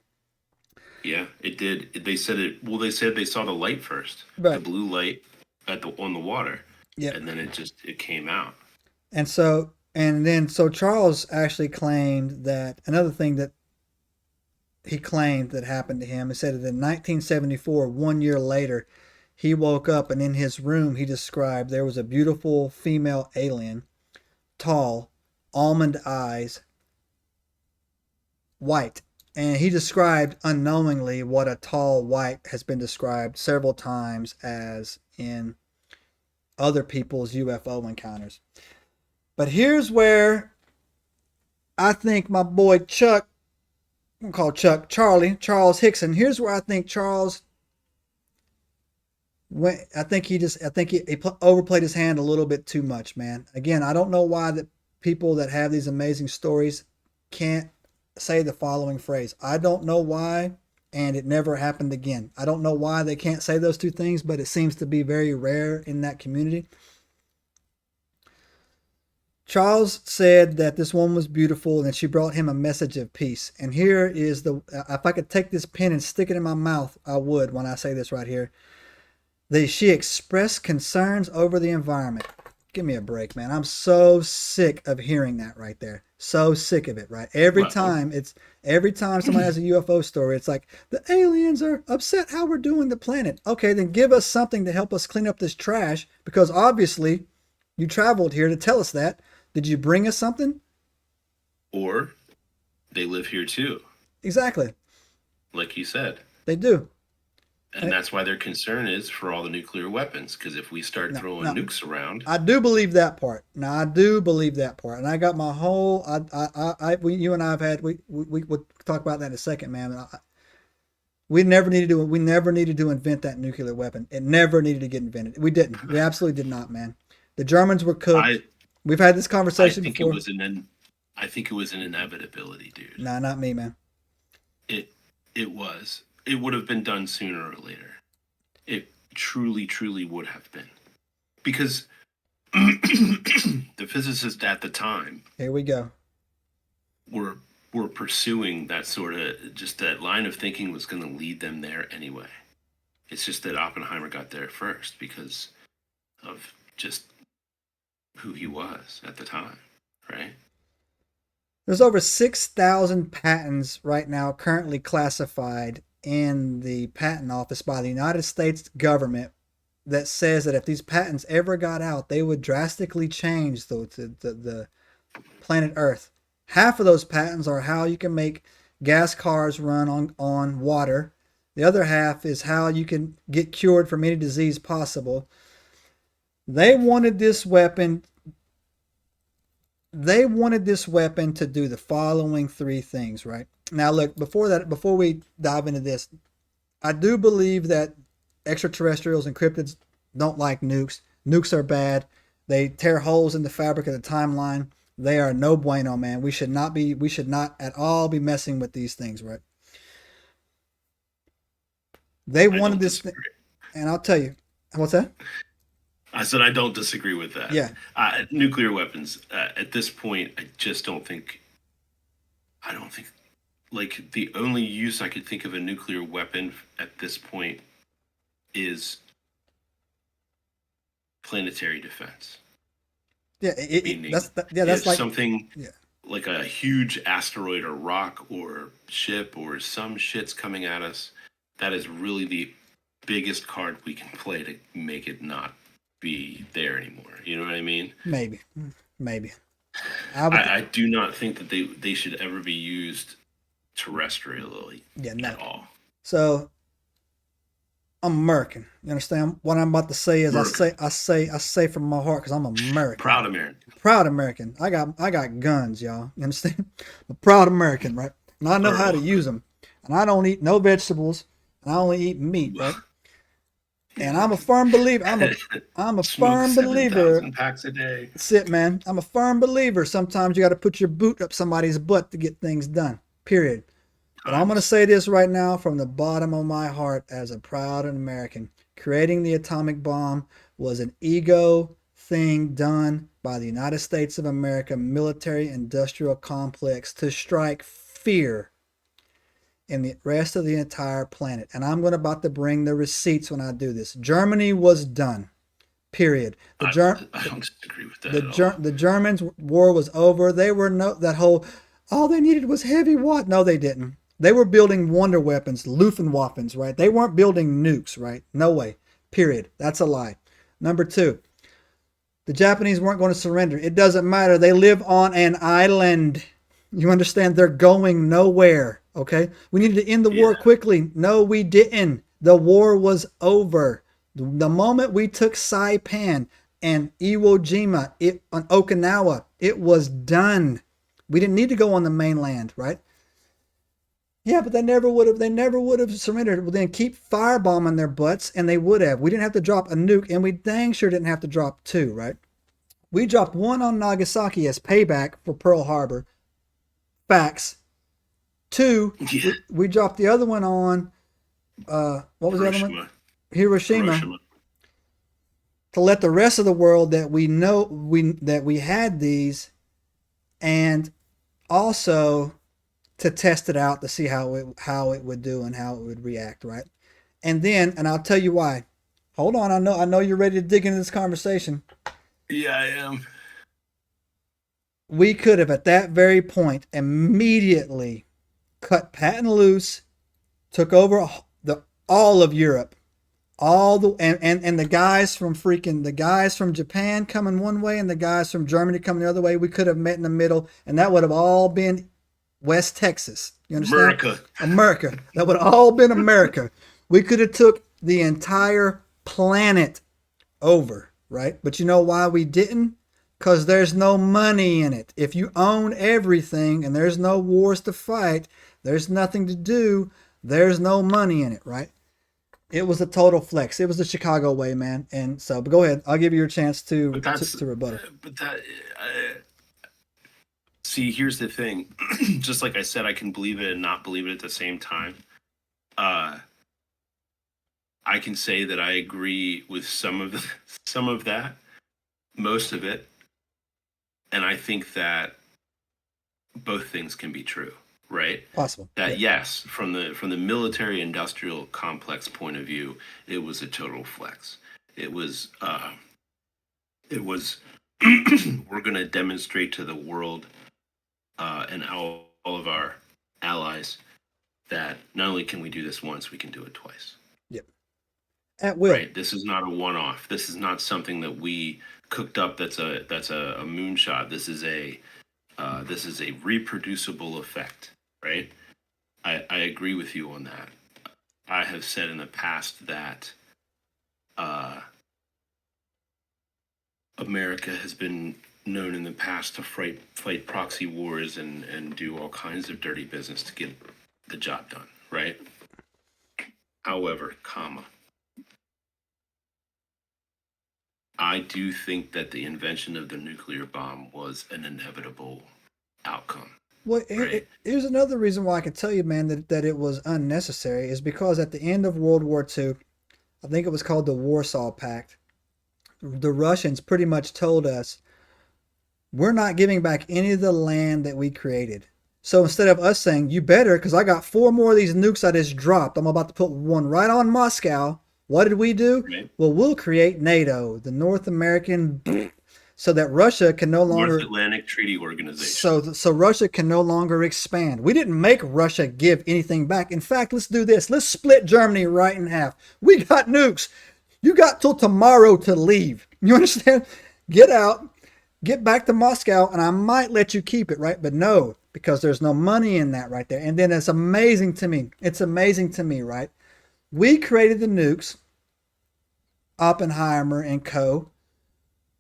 Yeah, it did. They said they said they saw the light first. Right. The blue light on the water. Yeah. And then it came out. And then Charles actually claimed that another thing that he claimed that happened to him. He said that in 1974, 1 year later, he woke up and in his room he described there was a beautiful female alien, tall, almond eyes, white. And he described unknowingly what a tall white has been described several times as in other people's UFO encounters. But here's where I think my boy Chuck, I'm gonna call Charles Hickson. Here's where I think Charles went. I think he overplayed his hand a little bit too much, man. Again, I don't know why that people that have these amazing stories can't say the following phrase. I don't know why and it never happened again. I don't know why they can't say those two things, but it seems to be very rare in that community. Charles said that this woman was beautiful and that she brought him a message of peace. And here is if I could take this pen and stick it in my mouth, I would when I say this right here. She expressed concerns over the environment. Give me a break, man. I'm so sick of hearing that right there. So sick of it, right? Every time somebody has a UFO story, it's like, the aliens are upset how we're doing the planet. Okay, then give us something to help us clean up this trash, because obviously you traveled here to tell us that. Did you bring us something? Or they live here too. Exactly. Like you said. They do. And that's why their concern is for all the nuclear weapons. Because if we start throwing nukes around, I do believe that part. Now I do believe that part, and I got my whole. You and I have had. We will talk about that in a second, man. We never needed to invent that nuclear weapon. It never needed to get invented. We didn't. We absolutely did not, man. The Germans were cooked. We've had this conversation before. I think it was an inevitability, dude. Nah, not me, man. It was. It would have been done sooner or later. It truly, truly would have been. Because the physicists at the time... Here we go. Were pursuing that sort of... Just that line of thinking was going to lead them there anyway. It's just that Oppenheimer got there first because of just who he was at the time, right? There's over 6,000 patents right now currently classified in the patent office by the United States government that says that if these patents ever got out, they would drastically change the planet Earth. Half of those patents are how you can make gas cars run on water. The other half is how you can get cured from any disease possible. They wanted this weapon to do the following three things, right? Now, look, before we dive into this, I do believe that extraterrestrials and cryptids don't like nukes. Nukes are bad. They tear holes in the fabric of the timeline. They are no bueno, man. We should not at all be messing with these things, right? They wanted this thing, and I'll tell you. What's that? I said I don't disagree with that. Yeah. Nuclear weapons, at this point, I don't think, like, the only use I could think of a nuclear weapon at this point is planetary defense. Yeah, that's like something like a huge asteroid or rock or ship or some shit's coming at us. That is really the biggest card we can play to make it not be there anymore. You know what I mean? Maybe. I do not think that they should ever be used terrestrially at all. So I'm American. You understand? What I'm about to say is I say from my heart because I'm American. Proud American. Proud American. I got guns, y'all. You understand? I'm a proud American, right? And I know how to use them. And I don't eat no vegetables. And I only eat meat, right? And I'm a firm believer. I'm a firm believer. 7,000 packs a day. That's it, man. I'm a firm believer. Sometimes you got to put your boot up somebody's butt to get things done. Period. But I'm going to say this right now from the bottom of my heart as a proud American. Creating the atomic bomb was an ego thing done by the United States of America military industrial complex to strike fear in the rest of the entire planet. And I'm about to bring the receipts when I do this. Germany was done. Period. I don't disagree with that. The Germans' war was over. They were all they needed was heavy water. No, they didn't. They were building wonder weapons, Luftwaffens, right? They weren't building nukes, right? No way. Period. That's a lie. Number two, the Japanese weren't going to surrender. It doesn't matter. They live on an island. You understand? They're going nowhere. Okay? We needed to end the war quickly. No, we didn't. The war was over. The moment we took Saipan and Iwo Jima on Okinawa, it was done. We didn't need to go on the mainland, right? Yeah, but they never would have surrendered. Well, then keep firebombing their butts, and they would have. We didn't have to drop a nuke, and we dang sure didn't have to drop two, right? We dropped one on Nagasaki as payback for Pearl Harbor. Facts. Two, Yeah. we dropped the other one on, what was the other one? Hiroshima. To let the rest of the world that we know that we had these, and also to test it out to see how it would do and how it would react, right? And then, and I'll tell you why. Hold on, I know you're ready to dig into this conversation. Yeah, I am. We could have at that very point immediately cut Patton loose, took over all of Europe, and the guys from Japan coming one way and the guys from Germany coming the other way. We could have met in the middle, and that would have all been West Texas. You understand? America. That would have all been America. We could have took the entire planet over, right? But you know why we didn't? Because there's no money in it. If you own everything and there's no wars to fight, there's nothing to do, there's no money in it, right? It was a total flex. It was the Chicago way, man. And so, but go ahead. I'll give you your chance to rebuttal. See, here's the thing. Just like I said, I can believe it and not believe it at the same time. I can say that I agree with some of that, most of it, and I think that both things can be true, right? Possible. That yes, from the military industrial complex point of view, it was a total flex. It was we're going to demonstrate to the world and all of our allies that not only can we do this once, we can do it twice. Yep. At will. Right. This is not a one-off. This is not something that we cooked up. That's a moonshot. This is a reproducible effect. Right. I agree with you on that. I have said in the past that America has been known in the past to fight proxy wars and do all kinds of dirty business to get the job done, right? However, I do think that the invention of the nuclear bomb was an inevitable outcome. Well, right? Here's another reason why I can tell you, man, that it was unnecessary is because at the end of World War II, I think it was called the Warsaw Pact, the Russians pretty much told us, we're not giving back any of the land that we created. So instead of us saying, you better, because I got 4 more of these nukes I just dropped, I'm about to put one right on Moscow. What did we do? Right. Well, we'll create NATO, the North American, so that Russia can no longer... North Atlantic Treaty Organization. So Russia can no longer expand. We didn't make Russia give anything back. In fact, let's do this. Let's split Germany right in half. We got nukes. You got till tomorrow to leave. You understand? Get out. Get back to Moscow, and I might let you keep it, right? But no, because there's no money in that right there. And then it's amazing to me. It's amazing to me, right? We created the nukes, Oppenheimer and co.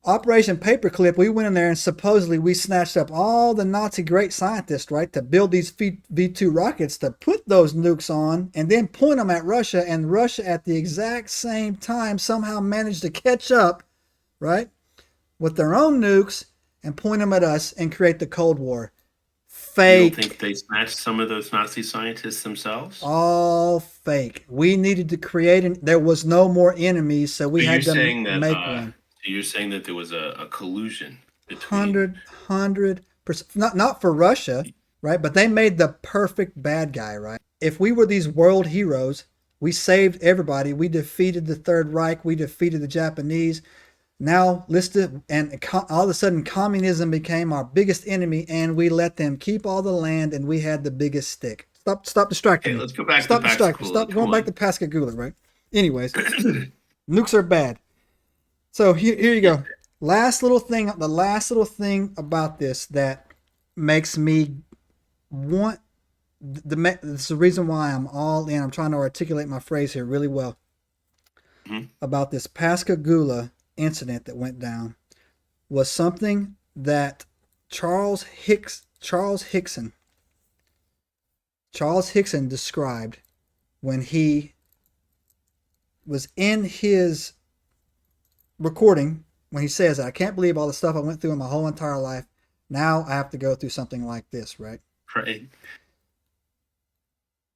Operation Paperclip, we went in there and supposedly we snatched up all the Nazi great scientists, right, to build these V2 rockets to put those nukes on and then point them at Russia. And Russia at the exact same time somehow managed to catch up, right, with their own nukes and point them at us and create the Cold War. Fake. You don't think they snatched some of those Nazi scientists themselves? All fake. We needed to create, there was no more enemies, so we had to make one. So you're saying that there was a collusion between... 100%. Not for Russia, right? But they made the perfect bad guy, right? If we were these world heroes, we saved everybody. We defeated the Third Reich. We defeated the Japanese. Now, all of a sudden, communism became our biggest enemy, and we let them keep all the land, and we had the biggest stick. Stop distracting me. Let's go back to Pascagoula. Stop going back to Pascagoula, right? Anyways, nukes are bad. So here you go. The last little thing about this that makes me want it's the reason why I'm all in. I'm trying to articulate my phrase here really well. Mm-hmm. About this Pascagoula incident that went down was something that Charles Hickson described when he was in his recording, when he says, I can't believe all the stuff I went through in my whole entire life. Now I have to go through something like this, right? Right.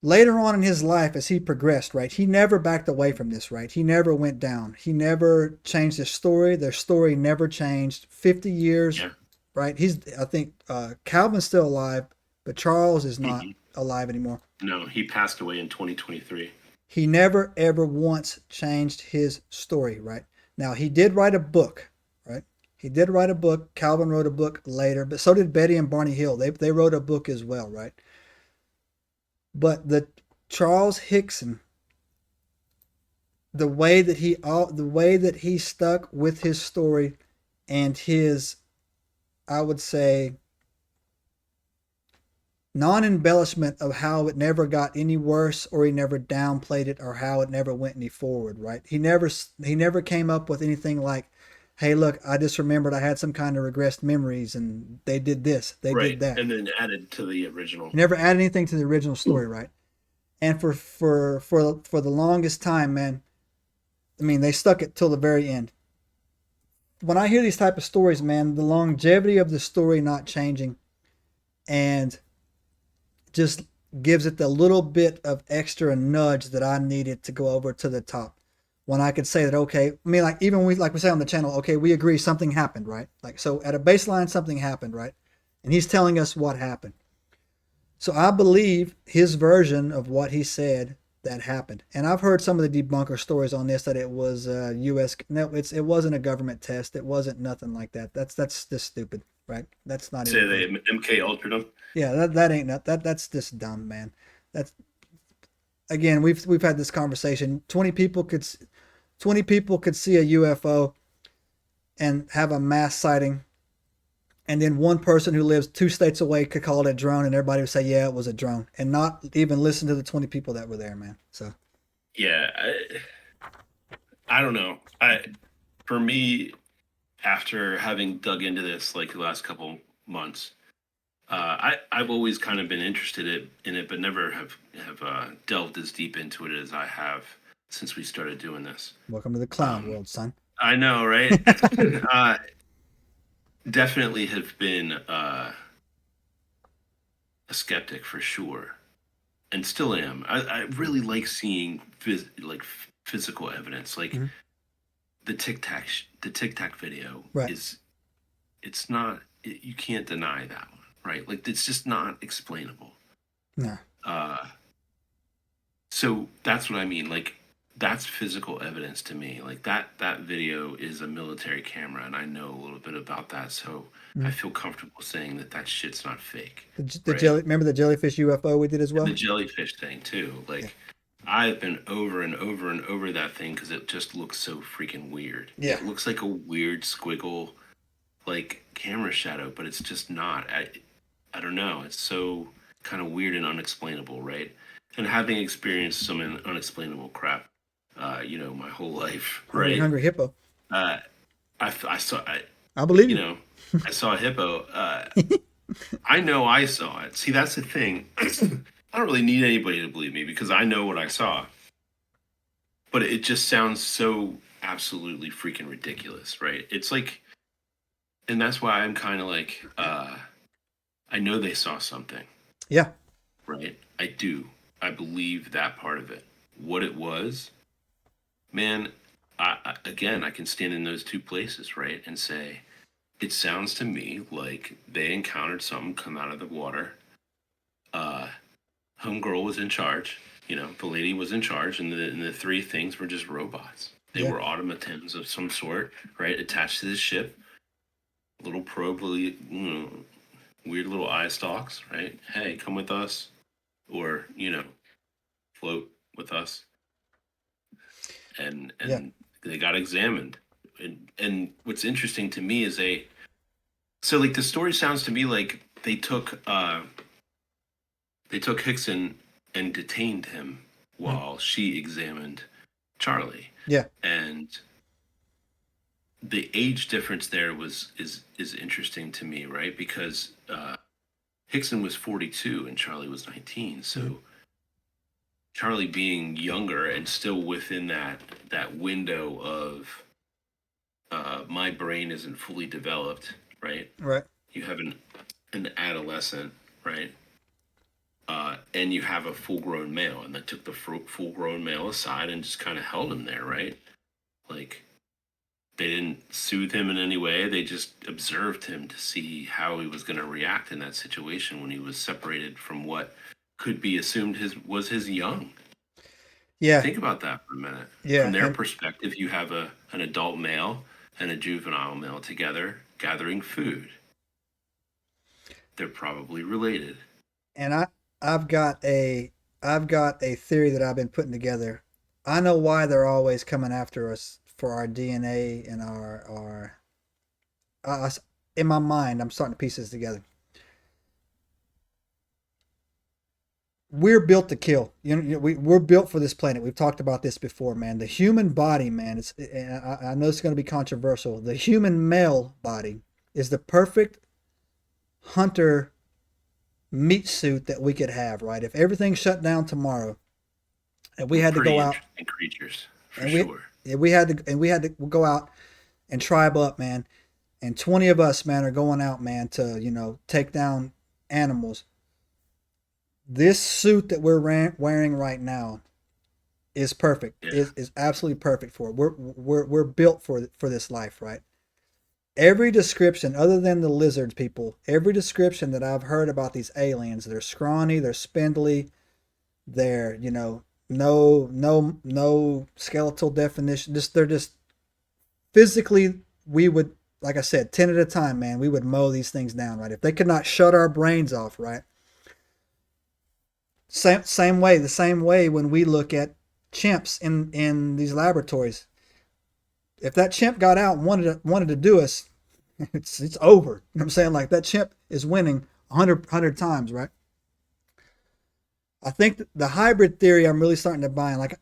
Later on in his life, as he progressed, right, he never backed away from this, right? He never went down. He never changed his story. Their story never changed. 50 years, Yeah. right? I think Calvin's still alive, but Charles is not Hmm. alive anymore. No, he passed away in 2023. He never ever once changed his story, right? Now, he did write a book, right? He did write a book. Calvin wrote a book later, but so did Betty and Barney Hill. They wrote a book as well, right? But the Charles Hickson, the way that he stuck with his story and his, I would say, non-embellishment of how it never got any worse, or he never downplayed it, or how it never went any forward, right? He never came up with anything like, hey, look, I just remembered I had some kind of regressed memories and they did this, they did Right. that. And then added to the original. He never added anything to the original story, right? And for the longest time, man, I mean, they stuck it till the very end. When I hear these type of stories, man, the longevity of the story not changing, and just gives it the little bit of extra nudge that I needed to go over to the top. When I could say that, okay, I mean, like even like we say on the channel, okay, we agree something happened, right? Like, so at a baseline, something happened, right? And he's telling us what happened. So I believe his version of what he said that happened. And I've heard some of the debunker stories on this, that it was U.S. No, it wasn't a government test. It wasn't nothing like that. That's just stupid, right? That's not Say even. they MK Ultra'd him. Yeah, that ain't that's just dumb, man. That's, again, we've had this conversation. 20 people could see a UFO and have a mass sighting, and then one person who lives 2 states away could call it a drone, and everybody would say, yeah, it was a drone, and not even listen to the 20 people that were there, man. So Yeah. I don't know. For me, after having dug into this like the last couple months, I've always kind of been interested in it, but never have delved as deep into it as I have since we started doing this. welcome to the clown world, son. I know, right? Definitely have been a skeptic for sure, and still am. I really like seeing physical evidence, like Mhm. the Tic Tac video Right. it's not, you can't deny that one, right? Like it's just not explainable. No. So that's what I mean. Like that's physical evidence to me. Like that video is a military camera, and I know a little bit about that, so I feel comfortable saying that shit's not fake. The right? remember the jellyfish UFO we did as well? And the jellyfish thing too. Like I've been over and over and over that thing because it just looks so freaking weird. Yeah. It looks like a weird squiggle, like camera shadow, but it's just not. I don't know. It's so kind of weird and unexplainable, right? And having experienced some unexplainable crap, my whole life, right? Hungry hippo. I saw. I believe You you. know, I saw a hippo. I know I saw it. See, that's the thing. I don't really need anybody to believe me because I know what I saw. But it just sounds so absolutely freaking ridiculous, right? It's like, and that's why I'm kind of like, I know they saw something, Yeah. right? I do. I believe that part of it. What it was, man, again, I can stand in those two places, right? And say, it sounds to me like they encountered something come out of the water. Homegirl was in charge. The lady was in charge, and the three things were just robots. They were automatons of some sort, right? Attached to the ship. Little probe, weird little eye stalks, right? Hey, come with us. Or, float with us. And they got examined. And what's interesting to me is so like the story sounds to me like they took Hickson and detained him while she examined Charlie. Yeah. And the age difference there is interesting to me, right? Because Hickson was 42 and Charlie was 19. So Charlie being younger and still within that window of my brain isn't fully developed, right? Right. You have an adolescent, right? and you have a full-grown male, and they took the full-grown male aside and just kind of held him there, right? Like, they didn't soothe him in any way. They just observed him to see how he was going to react in that situation when he was separated from what could be assumed was his young. Yeah. Think about that for a minute. Yeah. From their perspective, you have an adult male and a juvenile male together gathering food. They're probably related. And I've got a theory that I've been putting together. I know why they're always coming after us for our DNA and our in my mind, I'm starting to piece this together. We're built to kill. We're built for this planet. We've talked about this before, man. The human body, man, I know it's going to be controversial. The human male body is the perfect hunter meat suit that we could have, right? If everything shut down tomorrow and we had to go out, creatures, for and sure. we had to go out and tribe up, man. And 20 of us, man, are going out, man, to take down animals. This suit that we're wearing right now is perfect. Yeah. Is absolutely perfect for it. We're built for this life, right? Every description, other than the lizard people, every description that I've heard about these aliens, they're scrawny, they're spindly, they're no skeletal definition. They're just physically, we would, like I said, 10 at a time, man, we would mow these things down, right? If they could not shut our brains off, right? The same way when we look at chimps in these laboratories. If that chimp got out and wanted to do us, it's over. You know what I'm saying? Like, that chimp is winning 100 times, right? I think the hybrid theory I'm really starting to buy in. Like,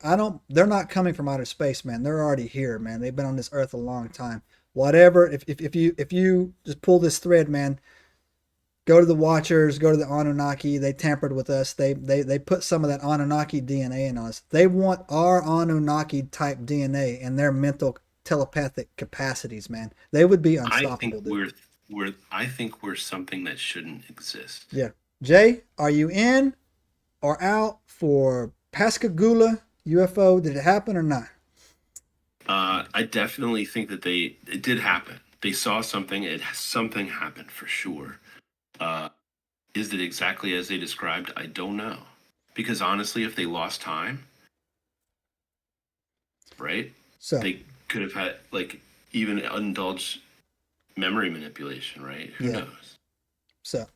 they're not coming from outer space, man. They're already here, man. They've been on this earth a long time. Whatever, if you just pull this thread, man, go to the Watchers, go to the Anunnaki. They tampered with us. They put some of that Anunnaki DNA in us. They want our Anunnaki type DNA in their mental telepathic capacities, man. They would be unstoppable. I think we're something that shouldn't exist. Yeah. Jay, are you in or out for Pascagoula UFO? Did it happen or not? I definitely think that it did happen. They saw something. Something happened for sure. Is it exactly as they described? I don't know. Because honestly, if they lost time, right? So they could have had, like, even indulged memory manipulation, right? Who knows? So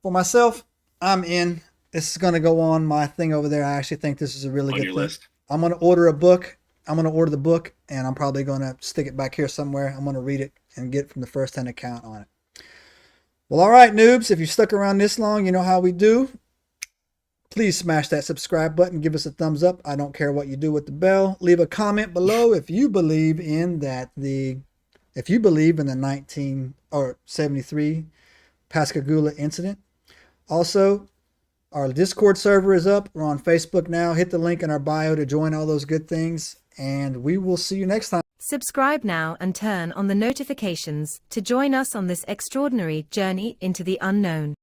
for myself, I'm in. This is going to go on my thing over there. I actually think this is a really good thing. List. I'm going to order a book. I'm going to order the book, and I'm probably going to stick it back here somewhere. I'm going to read it and get it from the first-hand account on it. Well, all right, noobs. If you stuck around this long, you know how we do. Please smash that subscribe button. Give us a thumbs up. I don't care what you do with the bell. Leave a comment below if you believe in the 1973 Pascagoula incident. Also, our Discord server is up. We're on Facebook now. Hit the link in our bio to join all those good things. And we will see you next time. Subscribe now and turn on the notifications to join us on this extraordinary journey into the unknown.